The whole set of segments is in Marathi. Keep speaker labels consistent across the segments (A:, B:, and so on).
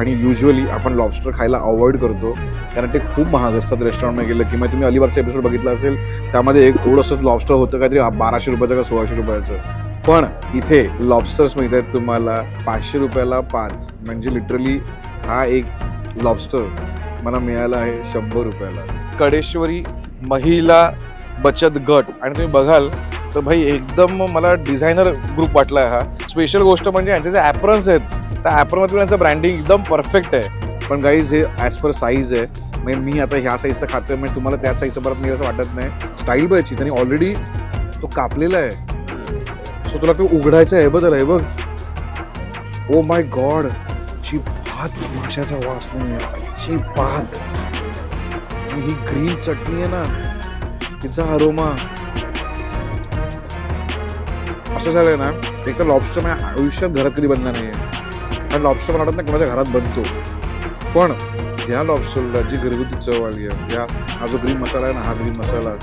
A: आणि युजली आपण लॉबस्टर खायला अवॉइड करतो कारण ते खूप महाग असतात रेस्टॉरंटमध्ये गेलं. किंवा तुम्ही अलिबागचा एपिसोड बघितला असेल, त्यामध्ये एक थोडंसं लॉबस्टर होतं काहीतरी 1200 रुपयाचं का 1600 रुपयाचं. पण इथे लॉबस्टर्स मिळत आहेत तुम्हाला 500 रुपयाला 5. म्हणजे लिटरली हा एक लॉबस्टर मला मिळाला आहे 100 रुपयाला. कडेश्वरी महिला बचत गट. आणि तुम्ही बघाल तर भाई एकदम मला डिझायनर ग्रुप वाटला आहे हा. स्पेशल गोष्ट म्हणजे यांचे जे ॲप्रन्स आहेत त्या ॲप्रनमध्ये यांचं ब्रँडिंग एकदम परफेक्ट आहे. पण गाईज हे ॲज पर साईज आहे. म्हणजे मी आता ह्या साईजचं खातोय म्हणजे तुम्हाला त्या साईजचं परत मिळालं असं वाटत नाही. स्टाईल बघायची त्यांनी ऑलरेडी तो कापलेला आहे. सो तुला तो उघडायचं आहे बदल आहे बघ. ओ माय गॉड, ची भात माशाचा वास नाही, ची भात. ही ग्रीन चटणी आहे ना, तिचा अरोमा असं झालंय ना. एक तर लॉबस्टर माझ्या आयुष्यात घरात कधी बनणार नाही आहे. आणि लॉबस्टर मला वाटत नाही कोणाच्या घरात बनतो. पण ह्या लॉबस्टरला जी घरगुती चव आली आहे, या हा जो ग्रीन मसाला आहे ना, हा ग्रीन मसाला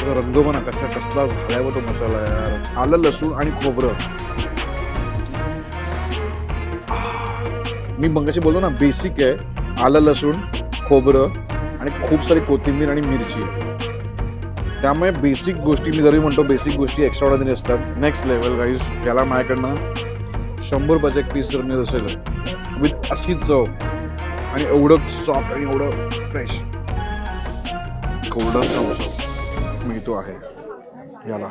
A: तो रंग म्हणा कसला झालाय व तो मसाला यार. आलं, लसूण आणि खोबरं. मी मगाशी बोलतो ना बेसिक आहे. आलं, लसूण, खोबरं आणि खूप सारी कोथिंबीर आणि मिरची. त्यामुळे बेसिक गोष्टी, मी जरी म्हणतो बेसिक गोष्टी एक्स्ट्रा ऑर्डिनरी असतात. Next level guys. याला माझ्याकडनं 100 रुपयाचा एक पीस जर मिळत असेल विथ अशी चव आणि एवढं सॉफ्ट आणि एवढं फ्रेश गोल्डन मिळतो आहे याला.